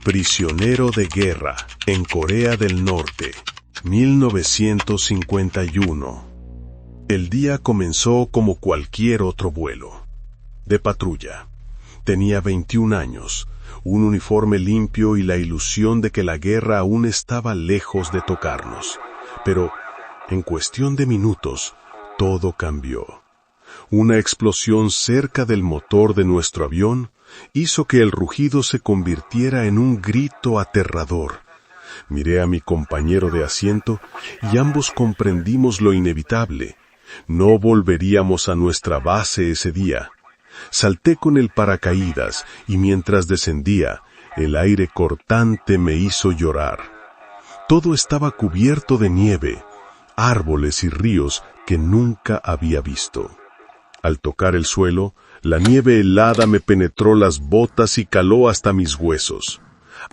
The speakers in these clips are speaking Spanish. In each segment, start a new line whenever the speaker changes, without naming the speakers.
Prisionero de guerra en Corea del Norte, 1951. El día comenzó como cualquier otro vuelo. De patrulla. Tenía 21 años, un uniforme limpio y la ilusión de que la guerra aún estaba lejos de tocarnos. Pero, en cuestión de minutos, todo cambió. Una explosión cerca del motor de nuestro avión hizo que el rugido se convirtiera en un grito aterrador. Miré a mi compañero de asiento y ambos comprendimos lo inevitable. No volveríamos a nuestra base ese día. Salté con el paracaídas y mientras descendía, el aire cortante me hizo llorar. Todo estaba cubierto de nieve, árboles y ríos que nunca había visto. Al tocar el suelo, la nieve helada me penetró las botas y caló hasta mis huesos.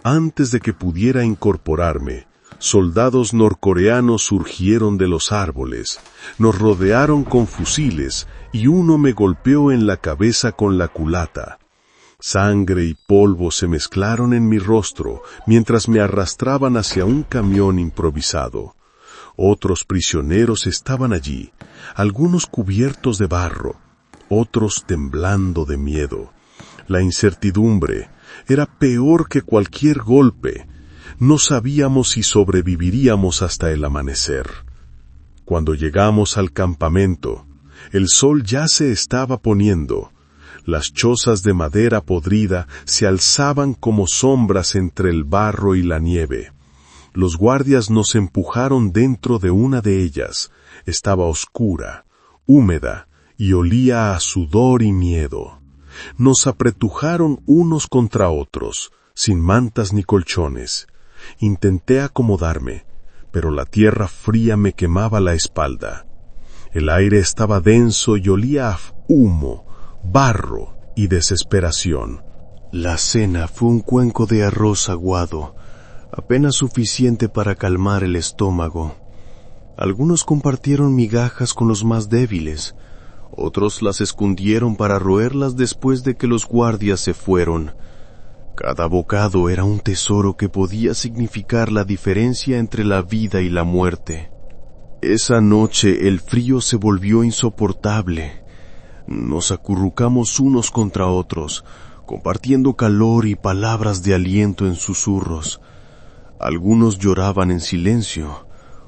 Antes de que pudiera incorporarme, soldados norcoreanos surgieron de los árboles, nos rodearon con fusiles y uno me golpeó en la cabeza con la culata. Sangre y polvo se mezclaron en mi rostro mientras me arrastraban hacia un camión improvisado. Otros prisioneros estaban allí, algunos cubiertos de barro, otros temblando de miedo. La incertidumbre era peor que cualquier golpe. No sabíamos si sobreviviríamos hasta el amanecer. Cuando llegamos al campamento, el sol ya se estaba poniendo. Las chozas de madera podrida se alzaban como sombras entre el barro y la nieve. Los guardias nos empujaron dentro de una de ellas. Estaba oscura, húmeda y olía a sudor y miedo. Nos apretujaron unos contra otros, sin mantas ni colchones. Intenté acomodarme, pero la tierra fría me quemaba la espalda. El aire estaba denso y olía a humo, barro y desesperación. La cena fue un cuenco de arroz aguado, apenas suficiente para calmar el estómago. Algunos compartieron migajas con los más débiles, otros las escondieron para roerlas después de que los guardias se fueron. Cada bocado era un tesoro que podía significar la diferencia entre la vida y la muerte. Esa noche el frío se volvió insoportable. Nos acurrucamos unos contra otros, compartiendo calor y palabras de aliento en susurros. Algunos lloraban en silencio,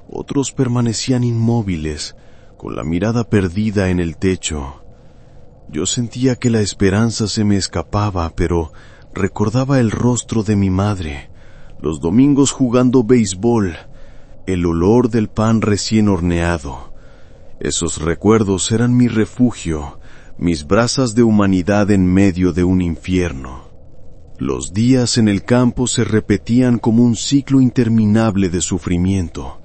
otros permanecían inmóviles, con la mirada perdida en el techo. Yo sentía que la esperanza se me escapaba, pero recordaba el rostro de mi madre, los domingos jugando béisbol, el olor del pan recién horneado. Esos recuerdos eran mi refugio, mis brasas de humanidad en medio de un infierno. Los días en el campo se repetían como un ciclo interminable de sufrimiento.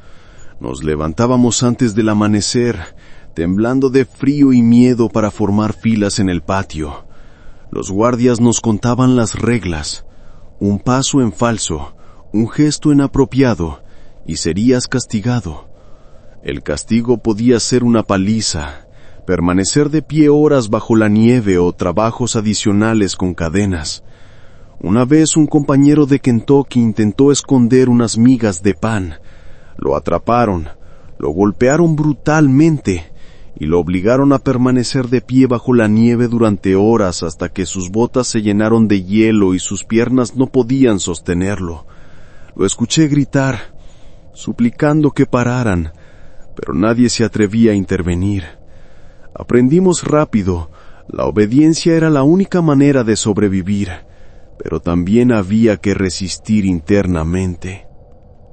Nos levantábamos antes del amanecer, temblando de frío y miedo para formar filas en el patio. Los guardias nos contaban las reglas. Un paso en falso, un gesto inapropiado, y serías castigado. El castigo podía ser una paliza, permanecer de pie horas bajo la nieve o trabajos adicionales con cadenas. Una vez un compañero de Kentucky intentó esconder unas migas de pan. Lo atraparon, lo golpearon brutalmente y lo obligaron a permanecer de pie bajo la nieve durante horas hasta que sus botas se llenaron de hielo y sus piernas no podían sostenerlo. Lo escuché gritar, suplicando que pararan, pero nadie se atrevía a intervenir. Aprendimos rápido, la obediencia era la única manera de sobrevivir, pero también había que resistir internamente.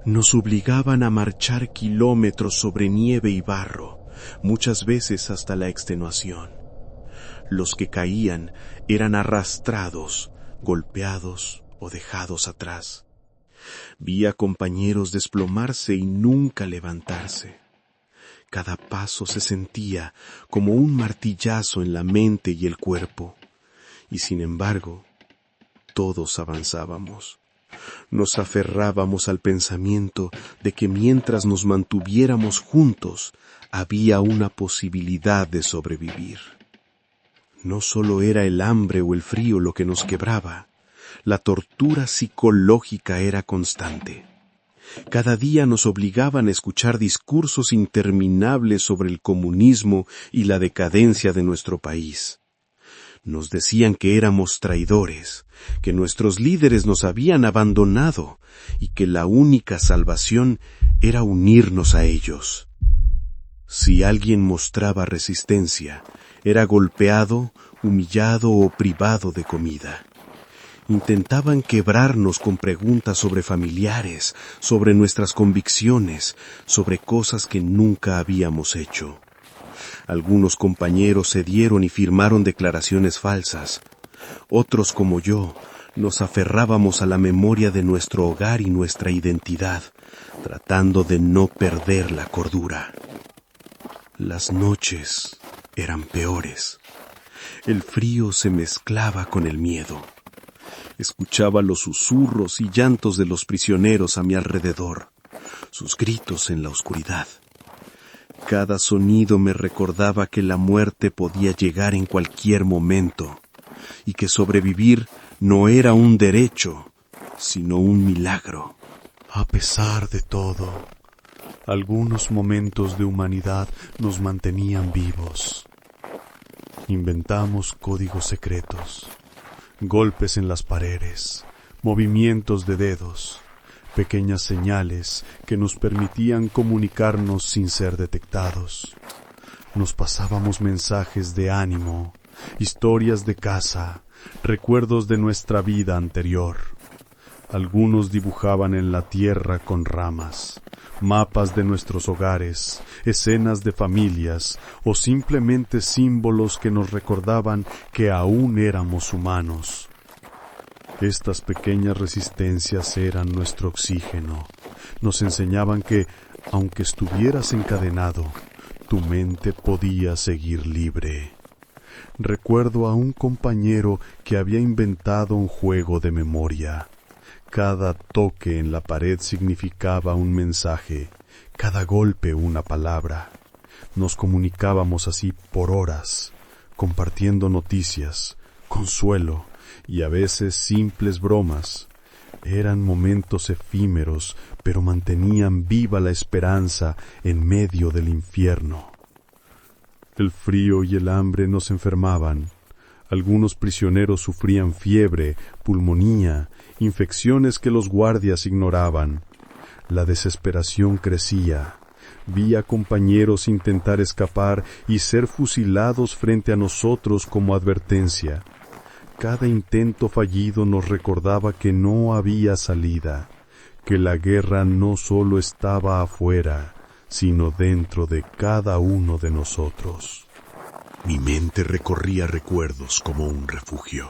Nos obligaban a marchar kilómetros sobre nieve y barro, muchas veces hasta la extenuación. Los que caían eran arrastrados, golpeados o dejados atrás. Vi a compañeros desplomarse y nunca levantarse. Cada paso se sentía como un martillazo en la mente y el cuerpo, y sin embargo, todos avanzábamos. Nos aferrábamos al pensamiento de que mientras nos mantuviéramos juntos, había una posibilidad de sobrevivir. No solo era el hambre o el frío lo que nos quebraba, la tortura psicológica era constante. Cada día nos obligaban a escuchar discursos interminables sobre el comunismo y la decadencia de nuestro país. Nos decían que éramos traidores, que nuestros líderes nos habían abandonado y que la única salvación era unirnos a ellos. Si alguien mostraba resistencia, era golpeado, humillado o privado de comida. Intentaban quebrarnos con preguntas sobre familiares, sobre nuestras convicciones, sobre cosas que nunca habíamos hecho. Algunos compañeros cedieron y firmaron declaraciones falsas. Otros, como yo, nos aferrábamos a la memoria de nuestro hogar y nuestra identidad, tratando de no perder la cordura. Las noches eran peores. El frío se mezclaba con el miedo. Escuchaba los susurros y llantos de los prisioneros a mi alrededor, sus gritos en la oscuridad. Cada sonido me recordaba que la muerte podía llegar en cualquier momento y que sobrevivir no era un derecho, sino un milagro.
A pesar de todo, algunos momentos de humanidad nos mantenían vivos. Inventamos códigos secretos, golpes en las paredes, movimientos de dedos, pequeñas señales que nos permitían comunicarnos sin ser detectados. Nos pasábamos mensajes de ánimo, historias de casa, recuerdos de nuestra vida anterior. Algunos dibujaban en la tierra con ramas, mapas de nuestros hogares, escenas de familias o simplemente símbolos que nos recordaban que aún éramos humanos. Estas pequeñas resistencias eran nuestro oxígeno. Nos enseñaban que, aunque estuvieras encadenado, tu mente podía seguir libre. Recuerdo a un compañero que había inventado un juego de memoria. Cada toque en la pared significaba un mensaje, cada golpe una palabra. Nos comunicábamos así por horas, compartiendo noticias, consuelo y a veces simples bromas. Eran momentos efímeros, pero mantenían viva la esperanza en medio del infierno. El frío y el hambre nos enfermaban. Algunos prisioneros sufrían fiebre, pulmonía, infecciones que los guardias ignoraban. La desesperación crecía. Vi a compañeros intentar escapar y ser fusilados frente a nosotros como advertencia. Cada intento fallido nos recordaba que no había salida, que la guerra no solo estaba afuera, sino dentro de cada uno de nosotros.
Mi mente recorría recuerdos como un refugio.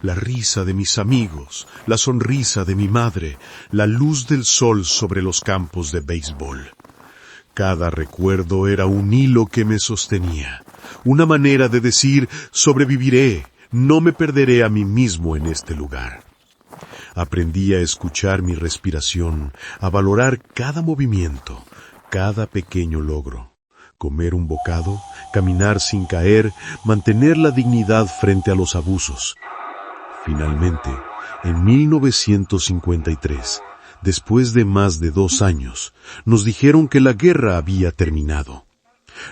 La risa de mis amigos, la sonrisa de mi madre, la luz del sol sobre los campos de béisbol. Cada recuerdo era un hilo que me sostenía, una manera de decir sobreviviré, no me perderé a mí mismo en este lugar. Aprendí a escuchar mi respiración, a valorar cada movimiento, cada pequeño logro. Comer un bocado, caminar sin caer, mantener la dignidad frente a los abusos. Finalmente, en 1953, después de más de 2 años, nos dijeron que la guerra había terminado.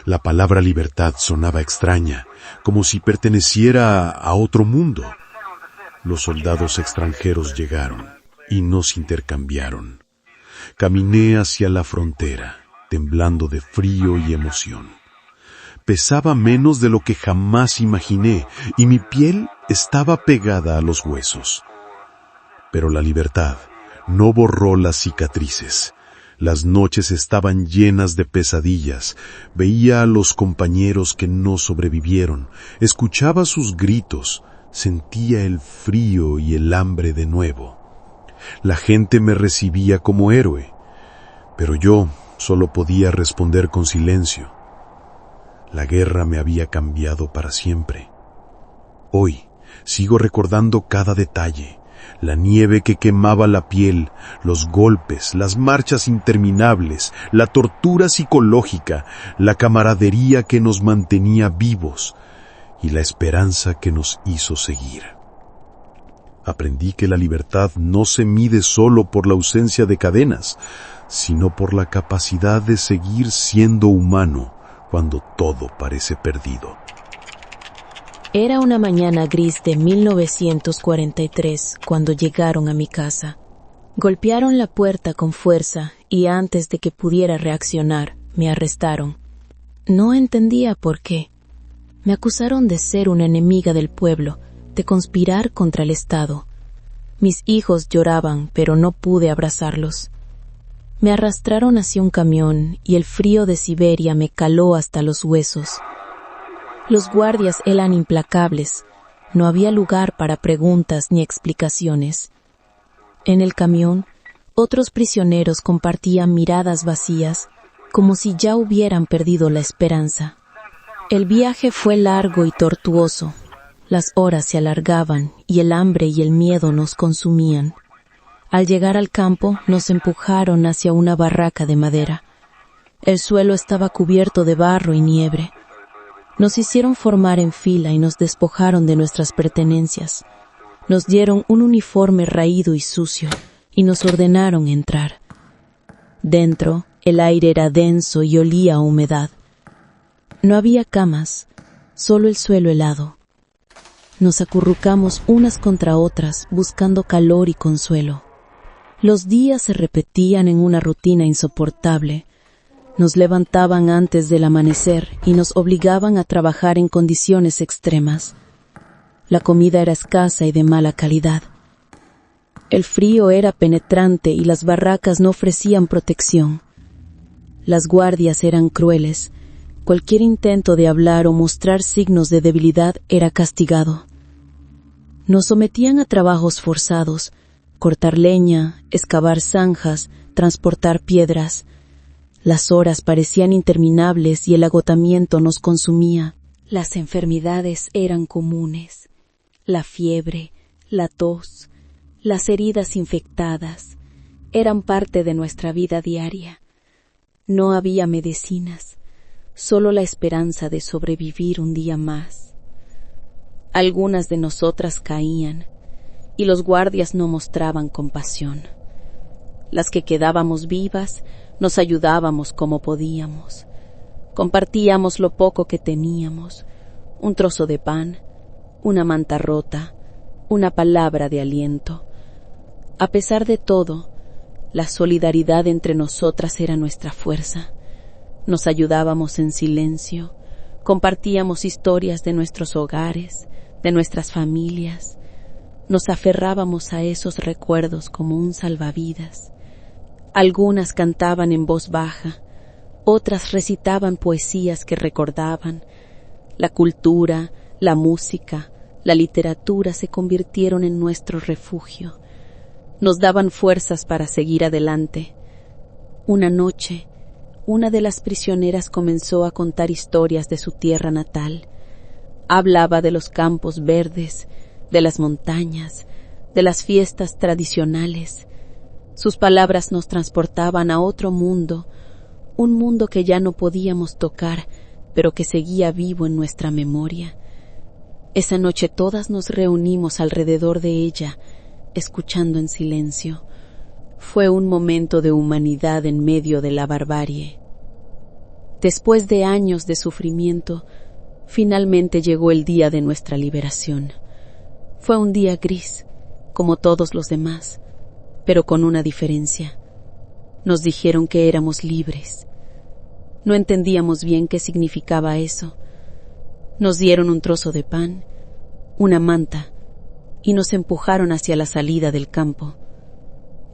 La palabra libertad sonaba extraña, como si perteneciera a otro mundo. Los soldados extranjeros llegaron y nos intercambiaron. Caminé hacia la frontera, temblando de frío y emoción. Pesaba menos de lo que jamás imaginé y mi piel estaba pegada a los huesos. Pero la libertad no borró las cicatrices. Las noches estaban llenas de pesadillas. Veía a los compañeros que no sobrevivieron, escuchaba sus gritos, sentía el frío y el hambre de nuevo. La gente me recibía como héroe, pero yo solo podía responder con silencio. La guerra me había cambiado para siempre. Hoy sigo recordando cada detalle. La nieve que quemaba la piel, los golpes, las marchas interminables, la tortura psicológica, la camaradería que nos mantenía vivos y la esperanza que nos hizo seguir. Aprendí que la libertad no se mide solo por la ausencia de cadenas, sino por la capacidad de seguir siendo humano cuando todo parece perdido.
Era una mañana gris de 1943 cuando llegaron a mi casa. Golpearon la puerta con fuerza y antes de que pudiera reaccionar, me arrestaron. No entendía por qué. Me acusaron de ser una enemiga del pueblo, de conspirar contra el Estado. Mis hijos lloraban, pero no pude abrazarlos. Me arrastraron hacia un camión y el frío de Siberia me caló hasta los huesos. Los guardias eran implacables. No había lugar para preguntas ni explicaciones. En el camión, otros prisioneros compartían miradas vacías, como si ya hubieran perdido la esperanza. El viaje fue largo y tortuoso. Las horas se alargaban y el hambre y el miedo nos consumían. Al llegar al campo, nos empujaron hacia una barraca de madera. El suelo estaba cubierto de barro y nieve. Nos hicieron formar en fila y nos despojaron de nuestras pertenencias. Nos dieron un uniforme raído y sucio y nos ordenaron entrar. Dentro, el aire era denso y olía a humedad. No había camas, solo el suelo helado. Nos acurrucamos unas contra otras buscando calor y consuelo. Los días se repetían en una rutina insoportable. Nos levantaban antes del amanecer y nos obligaban a trabajar en condiciones extremas. La comida era escasa y de mala calidad. El frío era penetrante y las barracas no ofrecían protección. Las guardias eran crueles. Cualquier intento de hablar o mostrar signos de debilidad era castigado. Nos sometían a trabajos forzados, cortar leña, excavar zanjas, transportar piedras. Las horas parecían interminables y el agotamiento nos consumía. Las enfermedades eran comunes. La fiebre, la tos, las heridas infectadas, eran parte de nuestra vida diaria. No había medicinas, solo la esperanza de sobrevivir un día más. Algunas de nosotras caían, y los guardias no mostraban compasión. Las que quedábamos vivas, nos ayudábamos como podíamos. Compartíamos lo poco que teníamos, un trozo de pan, una manta rota, una palabra de aliento. A pesar de todo, la solidaridad entre nosotras era nuestra fuerza. Nos ayudábamos en silencio, compartíamos historias de nuestros hogares, de nuestras familias. Nos aferrábamos a esos recuerdos como un salvavidas. Algunas cantaban en voz baja, otras recitaban poesías que recordaban. La cultura, la música, la literatura se convirtieron en nuestro refugio. Nos daban fuerzas para seguir adelante. Una noche, una de las prisioneras comenzó a contar historias de su tierra natal. Hablaba de los campos verdes, de las montañas, de las fiestas tradicionales. Sus palabras nos transportaban a otro mundo, un mundo que ya no podíamos tocar, pero que seguía vivo en nuestra memoria. Esa noche todas nos reunimos alrededor de ella, escuchando en silencio. Fue un momento de humanidad en medio de la barbarie. Después de años de sufrimiento, finalmente llegó el día de nuestra liberación. Fue un día gris, como todos los demás, pero con una diferencia. Nos dijeron que éramos libres. No entendíamos bien qué significaba eso. Nos dieron un trozo de pan, una manta, y nos empujaron hacia la salida del campo.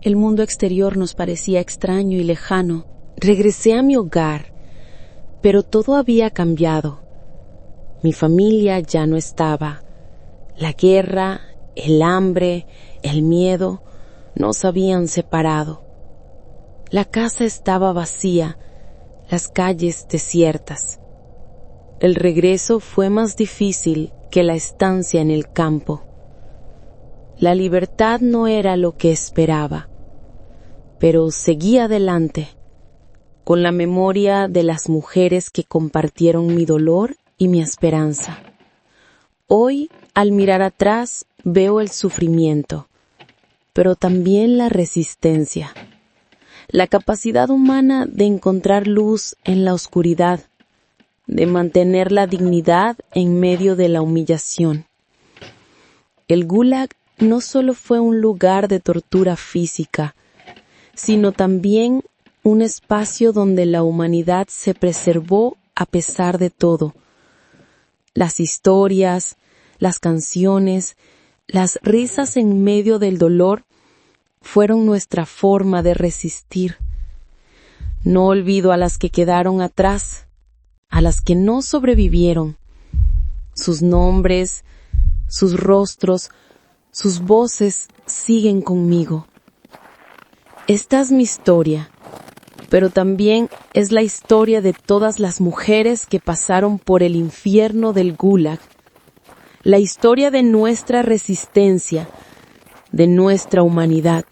El mundo exterior nos parecía extraño y lejano. Regresé a mi hogar, pero todo había cambiado. Mi familia ya no estaba. La guerra, el hambre, el miedo nos habían separado. La casa estaba vacía, las calles desiertas. El regreso fue más difícil que la estancia en el campo. La libertad no era lo que esperaba, pero seguí adelante, con la memoria de las mujeres que compartieron mi dolor y mi esperanza. Hoy, al mirar atrás, veo el sufrimiento, pero también la resistencia, la capacidad humana de encontrar luz en la oscuridad, de mantener la dignidad en medio de la humillación. El Gulag no solo fue un lugar de tortura física, sino también un espacio donde la humanidad se preservó a pesar de todo. Las historias, las canciones, las risas en medio del dolor fueron nuestra forma de resistir. No olvido a las que quedaron atrás, a las que no sobrevivieron. Sus nombres, sus rostros, sus voces siguen conmigo. Esta es mi historia, pero también es la historia de todas las mujeres que pasaron por el infierno del Gulag, la historia de nuestra resistencia, de nuestra humanidad.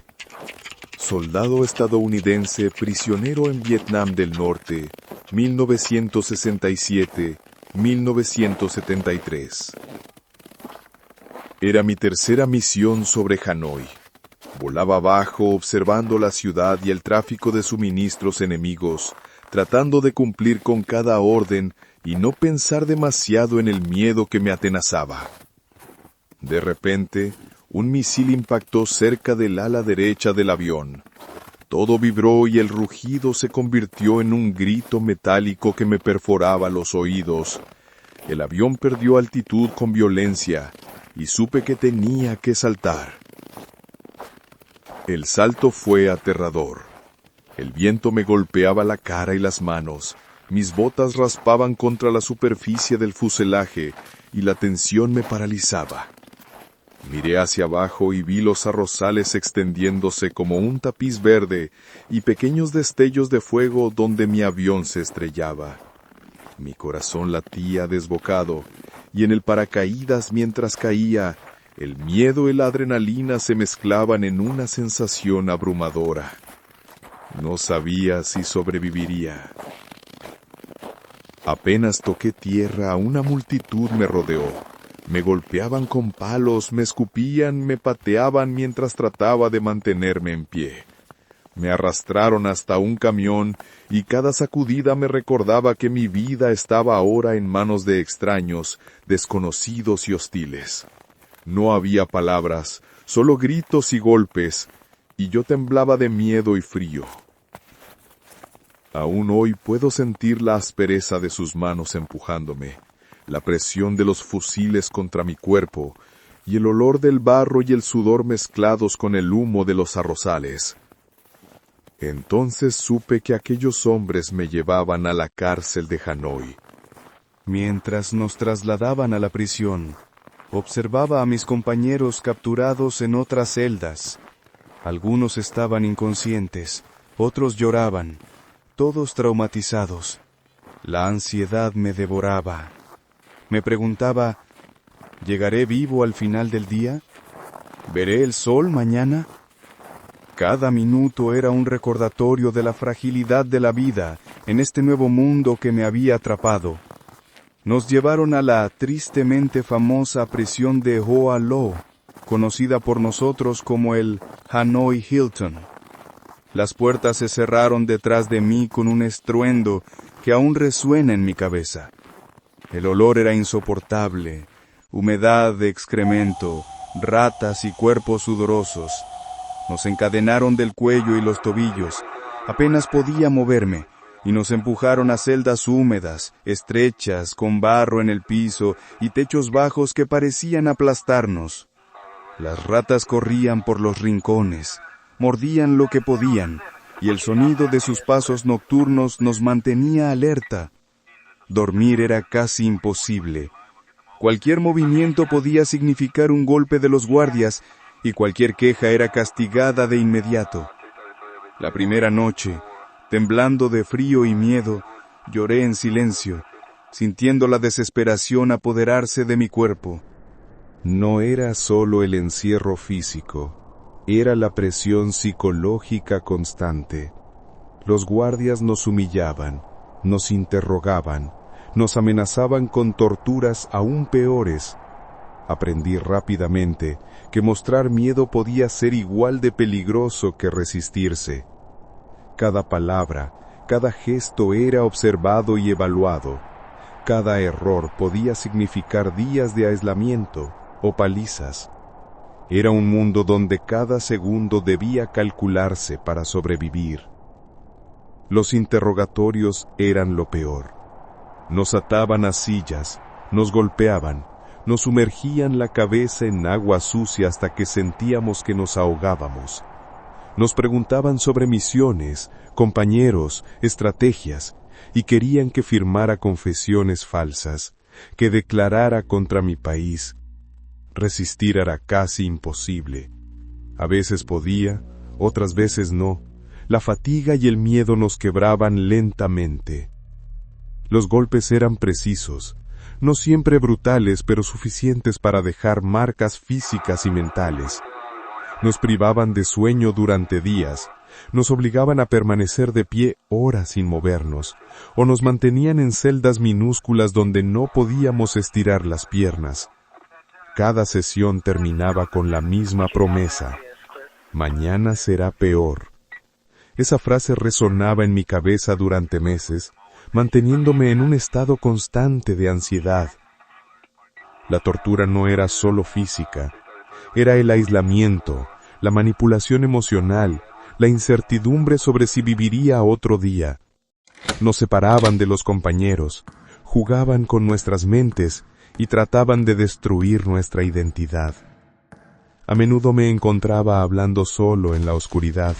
Soldado estadounidense prisionero en Vietnam del Norte, 1967-1973. Era mi tercera misión sobre Hanoi. Volaba abajo observando la ciudad y el tráfico de suministros enemigos, tratando de cumplir con cada orden y no pensar demasiado en el miedo que me atenazaba. De repente, un misil impactó cerca del ala derecha del avión. Todo vibró y el rugido se convirtió en un grito metálico que me perforaba los oídos. El avión perdió altitud con violencia y supe que tenía que saltar. El salto fue aterrador. El viento me golpeaba la cara y las manos, mis botas raspaban contra la superficie del fuselaje y la tensión me paralizaba. Miré hacia abajo y vi los arrozales extendiéndose como un tapiz verde y pequeños destellos de fuego donde mi avión se estrellaba. Mi corazón latía desbocado y en el paracaídas mientras caía, el miedo y la adrenalina se mezclaban en una sensación abrumadora. No sabía si sobreviviría. Apenas toqué tierra, una multitud me rodeó. Me golpeaban con palos, me escupían, me pateaban mientras trataba de mantenerme en pie. Me arrastraron hasta un camión y cada sacudida me recordaba que mi vida estaba ahora en manos de extraños, desconocidos y hostiles. No había palabras, solo gritos y golpes, y yo temblaba de miedo y frío. Aún hoy puedo sentir la aspereza de sus manos empujándome, la presión de los fusiles contra mi cuerpo, y el olor del barro y el sudor mezclados con el humo de los arrozales. Entonces supe que aquellos hombres me llevaban a la cárcel de Hanoi.
Mientras nos trasladaban a la prisión, observaba a mis compañeros capturados en otras celdas. Algunos estaban inconscientes, otros lloraban, todos traumatizados. La ansiedad me devoraba. Me preguntaba, ¿llegaré vivo al final del día? ¿Veré el sol mañana? Cada minuto era un recordatorio de la fragilidad de la vida en este nuevo mundo que me había atrapado. Nos llevaron a la tristemente famosa prisión de Hoa Lo, conocida por nosotros como el Hanoi Hilton. Las puertas se cerraron detrás de mí con un estruendo que aún resuena en mi cabeza. El olor era insoportable, humedad de excremento, ratas y cuerpos sudorosos. Nos encadenaron del cuello y los tobillos, apenas podía moverme, y nos empujaron a celdas húmedas, estrechas, con barro en el piso y techos bajos que parecían aplastarnos. Las ratas corrían por los rincones, mordían lo que podían, y el sonido de sus pasos nocturnos nos mantenía alerta. Dormir era casi imposible. Cualquier movimiento podía significar un golpe de los guardias, y cualquier queja era castigada de inmediato. La primera noche, temblando de frío y miedo, lloré en silencio, sintiendo la desesperación apoderarse de mi cuerpo.
No era solo el encierro físico, era la presión psicológica constante. Los guardias nos humillaban, nos interrogaban, nos amenazaban con torturas aún peores. Aprendí rápidamente que mostrar miedo podía ser igual de peligroso que resistirse. Cada palabra, cada gesto era observado y evaluado. Cada error podía significar días de aislamiento o palizas. Era un mundo donde cada segundo debía calcularse para sobrevivir. Los interrogatorios eran lo peor. Nos ataban a sillas, nos golpeaban, nos sumergían la cabeza en agua sucia hasta que sentíamos que nos ahogábamos. Nos preguntaban sobre misiones, compañeros, estrategias, y querían que firmara confesiones falsas, que declarara contra mi país. Resistir era casi imposible. A veces podía, otras veces no. La fatiga y el miedo nos quebraban lentamente. Los golpes eran precisos, no siempre brutales, pero suficientes para dejar marcas físicas y mentales. Nos privaban de sueño durante días, nos obligaban a permanecer de pie horas sin movernos, o nos mantenían en celdas minúsculas donde no podíamos estirar las piernas. Cada sesión terminaba con la misma promesa: mañana será peor. Esa frase resonaba en mi cabeza durante meses, manteniéndome en un estado constante de ansiedad. La tortura no era solo física, era el aislamiento, la manipulación emocional, la incertidumbre sobre si viviría otro día. Nos separaban de los compañeros, jugaban con nuestras mentes y trataban de destruir nuestra identidad. A menudo me encontraba hablando solo en la oscuridad,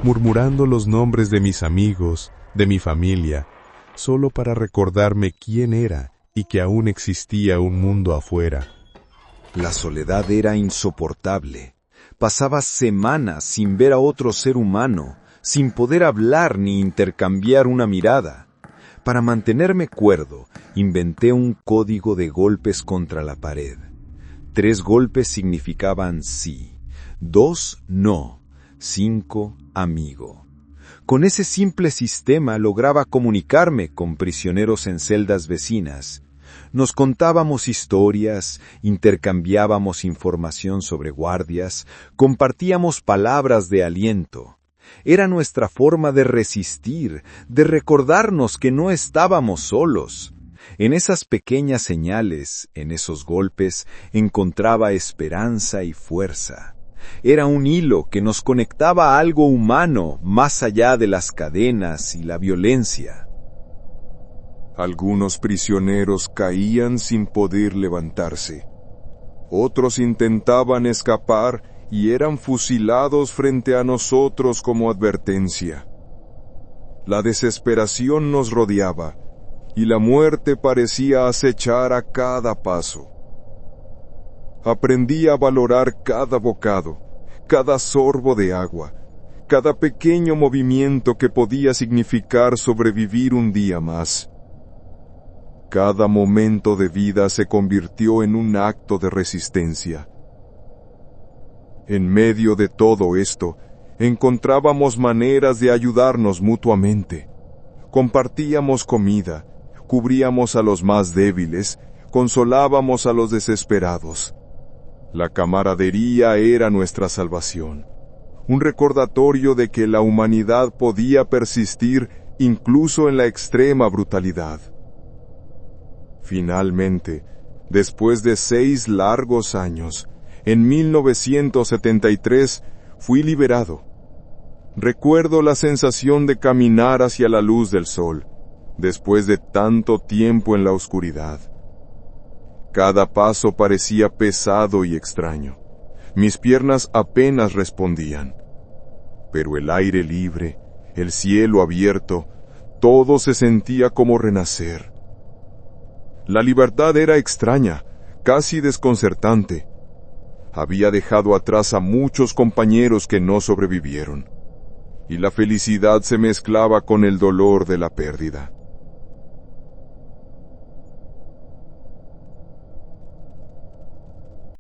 murmurando los nombres de mis amigos, de mi familia, solo para recordarme quién era y que aún existía un mundo afuera.
La soledad era insoportable. Pasaba semanas sin ver a otro ser humano, sin poder hablar ni intercambiar una mirada. Para mantenerme cuerdo, inventé un código de golpes contra la pared. 3 golpes significaban sí, 2 no, 5 amigo. Con ese simple sistema lograba comunicarme con prisioneros en celdas vecinas. Nos contábamos historias, intercambiábamos información sobre guardias, compartíamos palabras de aliento. Era nuestra forma de resistir, de recordarnos que no estábamos solos. En esas pequeñas señales, en esos golpes, encontraba esperanza y fuerza. Era un hilo que nos conectaba a algo humano más allá de las cadenas y la violencia.
Algunos prisioneros caían sin poder levantarse. Otros intentaban escapar y eran fusilados frente a nosotros como advertencia. La desesperación nos rodeaba y la muerte parecía acechar a cada paso. Aprendí a valorar cada bocado, cada sorbo de agua, cada pequeño movimiento que podía significar sobrevivir un día más. Cada momento de vida se convirtió en un acto de resistencia. En medio de todo esto, encontrábamos maneras de ayudarnos mutuamente. Compartíamos comida, cubríamos a los más débiles, consolábamos a los desesperados. La camaradería era nuestra salvación, un recordatorio de que la humanidad podía persistir incluso en la extrema brutalidad. Finalmente, después de 6 largos años, en 1973 fui liberado. Recuerdo la sensación de caminar hacia la luz del sol, después de tanto tiempo en la oscuridad. Cada paso parecía pesado y extraño. Mis piernas apenas respondían. Pero el aire libre, el cielo abierto, todo se sentía como renacer. La libertad era extraña, casi desconcertante. Había dejado atrás a muchos compañeros que no sobrevivieron, y la felicidad se mezclaba con el dolor de la pérdida.